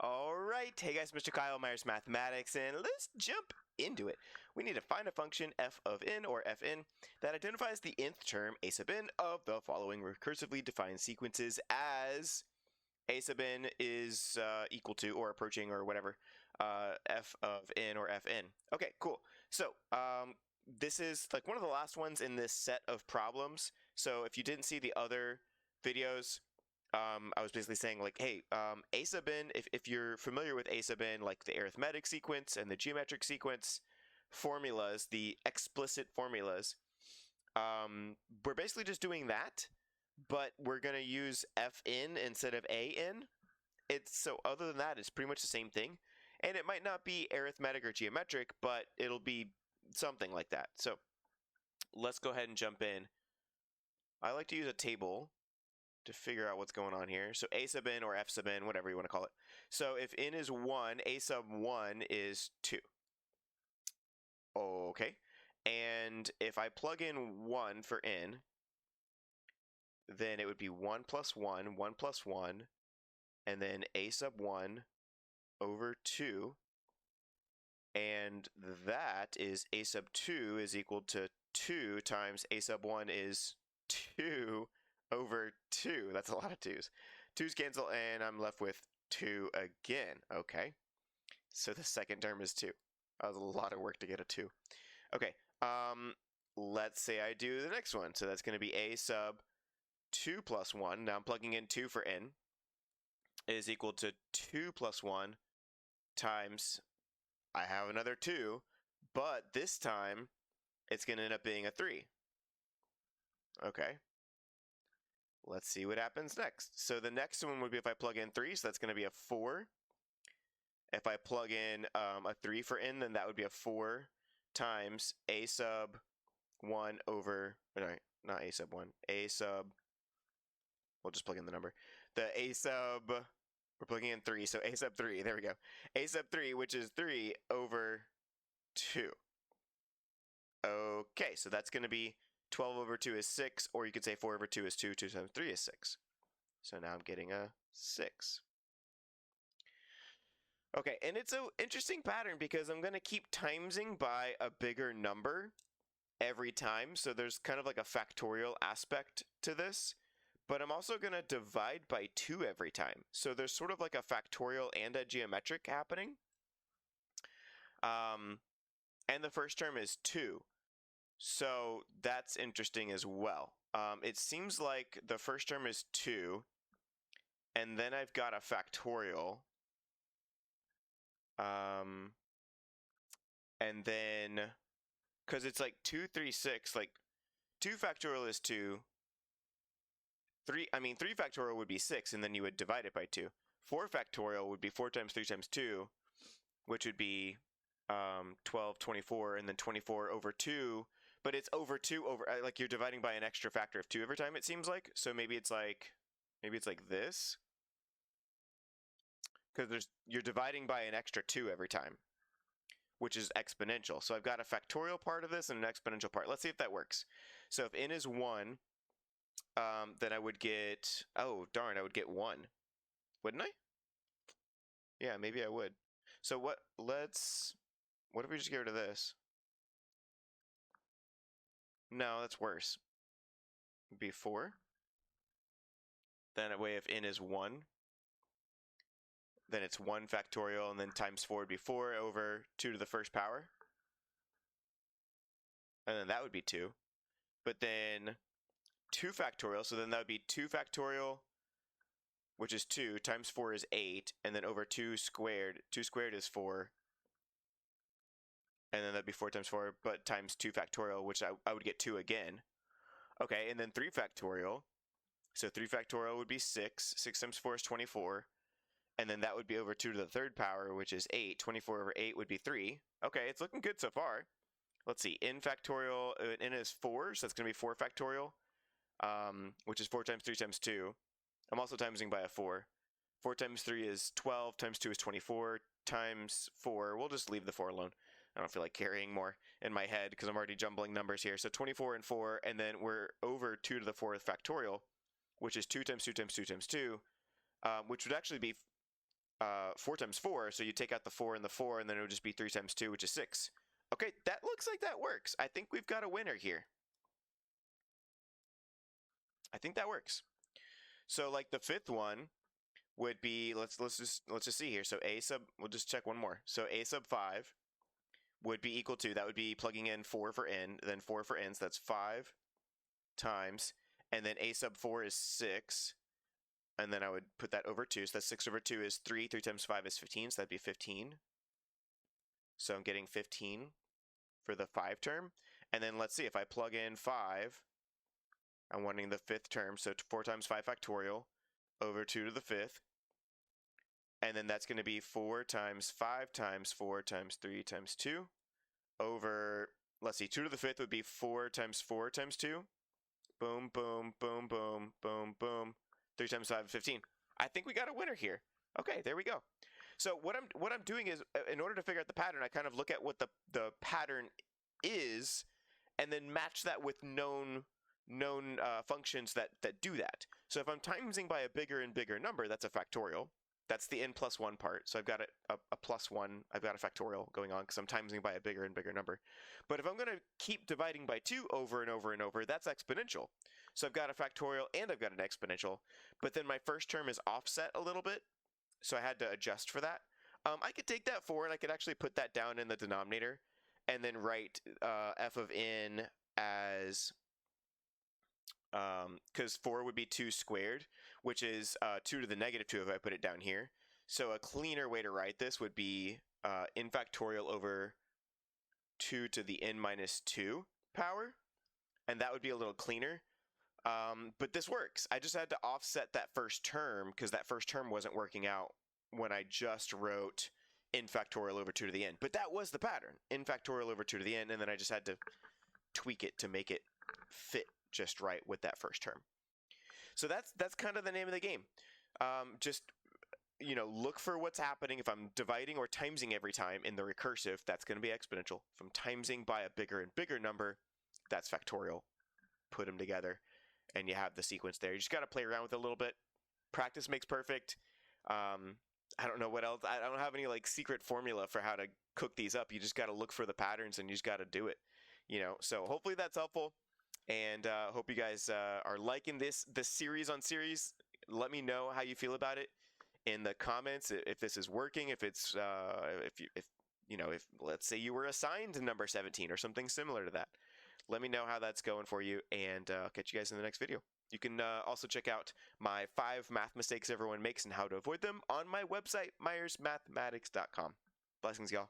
All right, hey guys, Mr. Kyle Myers Mathematics, and let's jump into it. We need to find a function f of n, or fn, that identifies the nth term a sub n of the following recursively defined sequences as a sub n is equal to, or approaching, or whatever, f of n or fn. Okay, cool. So this is like one of the last ones in this set of problems. So if you didn't see the other videos, I was basically saying like, hey, a sub n, if you're familiar with a sub n, like the arithmetic sequence and the geometric sequence formulas, the explicit formulas, we're basically just doing that, but we're going to use fn instead of an. So other than that, it's pretty much the same thing. And it might not be arithmetic or geometric, but it'll be something like that. So let's go ahead and jump in. I like to use a table to figure out what's going on here. So a sub n or f sub n, whatever you want to call it. So if n is 1, a sub 1 is 2. Okay. And if I plug in 1 for n, then it would be 1 plus 1, 1 plus 1, and then a sub 1 over 2. And that is a sub 2 is equal to 2 times a sub 1 is 2 over 2. That's a lot of 2's. 2's cancel, and I'm left with 2 again. Okay. So the second term is 2. That was a lot of work to get a 2. Okay. Let's say I do the next one. So that's going to be a sub 2 plus 1. Now I'm plugging in 2 for n is equal to 2 plus 1 times, I have another 2, but this time it's going to end up being a 3. Okay. Let's see what happens next. So the next one would be if I plug in 3, so that's going to be a 4. If I plug in a 3 for n, then that would be a 4 times a sub 1 over, sorry, not a sub 1, a sub, we'll just plug in the number. The a sub, we're plugging in 3, so a sub 3, there we go. A sub 3, which is 3 over 2. Okay, so that's going to be 12 over 2 is 6, or you could say 4 over 2 is 2, 2 times 3 is 6. So now I'm getting a 6. Okay, and it's an interesting pattern because I'm going to keep timesing by a bigger number every time. So there's kind of like a factorial aspect to this, but I'm also going to divide by 2 every time. So there's sort of like a factorial and a geometric happening. And the first term is 2. So that's interesting as well. It seems like the first term is 2, and then I've got a factorial. And then, because it's like 2, 3, 6, like 2 factorial is 2. 3 factorial would be 6, and then you would divide it by 2. 4 factorial would be 4 times 3 times 2, which would be 12, 24, and then 24 over 2. But it's over 2 over, like you're dividing by an extra factor of 2 every time, it seems like. So maybe it's like this. Because you're dividing by an extra 2 every time, which is exponential. So I've got a factorial part of this and an exponential part. Let's see if that works. So if n is 1, then I would get, oh darn, I would get 1. Wouldn't I? Yeah, maybe I would. So what if we just get rid of this? No, that's worse. It'd be 4. Then that way if n is 1, then it's 1 factorial, and then times 4 would be 4 over 2 to the first power. And then that would be 2. But then 2 factorial, so then that would be 2 factorial, which is 2, times 4 is 8, and then over 2 squared. 2 squared is 4. And then that'd be 4 times 4, but times 2 factorial, which I would get 2 again. Okay, and then 3 factorial. So 3 factorial would be 6. 6 times 4 is 24. And then that would be over 2 to the third power, which is 8. 24 over 8 would be 3. Okay, it's looking good so far. Let's see, n factorial, n is 4, so that's going to be 4 factorial, which is 4 times 3 times 2. I'm also timesing by a 4. 4 times 3 is 12, times 2 is 24, times 4, we'll just leave the 4 alone. I don't feel like carrying more in my head because I'm already jumbling numbers here. So 24 and 4, and then we're over 2 to the 4th factorial, which is 2 times 2 times 2 times 2, which would actually be 4 times 4, so you take out the 4 and the 4, and then it would just be 3 times 2, which is 6. Okay, that looks like that works. I think we've got a winner here. I think that works. So like the fifth one would be, let's just see here. So a sub, we'll just check one more. So a sub 5 would be equal to, that would be plugging in 4 for n, then 4 for n, so that's 5 times, and then a sub 4 is 6, and then I would put that over 2, so that's 6 over 2 is 3, 3 times 5 is 15, so that'd be 15. So I'm getting 15 for the 5 term, and then let's see, if I plug in 5, I'm wanting the 5th term, so 4 times 5 factorial over 2 to the 5th, and then that's going to be 4 times 5 times 4 times 3 times 2 over, let's see, 2 to the 5th would be 4 times 4 times 2. Boom, boom, boom, boom, boom, boom. 3 times 5 is 15. I think we got a winner here. Okay, there we go. So what I'm doing is, in order to figure out the pattern, I kind of look at what the pattern is, and then match that with known functions that do that. So if I'm timesing by a bigger and bigger number, that's a factorial. That's the n plus 1 part. So I've got a plus 1. I've got a factorial going on because I'm timesing by a bigger and bigger number. But if I'm going to keep dividing by 2 over and over and over, that's exponential. So I've got a factorial and I've got an exponential. But then my first term is offset a little bit, so I had to adjust for that. I could take that 4 and I could actually put that down in the denominator and then write f of n as, because 4 would be 2 squared, which is 2 to the negative 2 if I put it down here. So a cleaner way to write this would be n factorial over 2 to the n minus 2 power, and that would be a little cleaner. But this works. I just had to offset that first term because that first term wasn't working out when I just wrote n factorial over 2 to the n. But that was the pattern, n factorial over 2 to the n, and then I just had to tweak it to make it fit just right with that first term. So that's kind of the name of the game. Just, look for what's happening. If I'm dividing or timesing every time in the recursive, that's going to be exponential. If I'm timesing by a bigger and bigger number, that's factorial. Put them together, and you have the sequence there. You just got to play around with it a little bit. Practice makes perfect. I don't know what else. I don't have any secret formula for how to cook these up. You just got to look for the patterns, and you just got to do it. So hopefully that's helpful. And hope you guys are liking this series on series. Let me know how you feel about it in the comments. If this is working, if it's if let's say you were assigned number 17 or something similar to that. Let me know how that's going for you, and I'll catch you guys in the next video. You can also check out my 5 math mistakes everyone makes and how to avoid them on my website, myersmathematics.com. Blessings, y'all.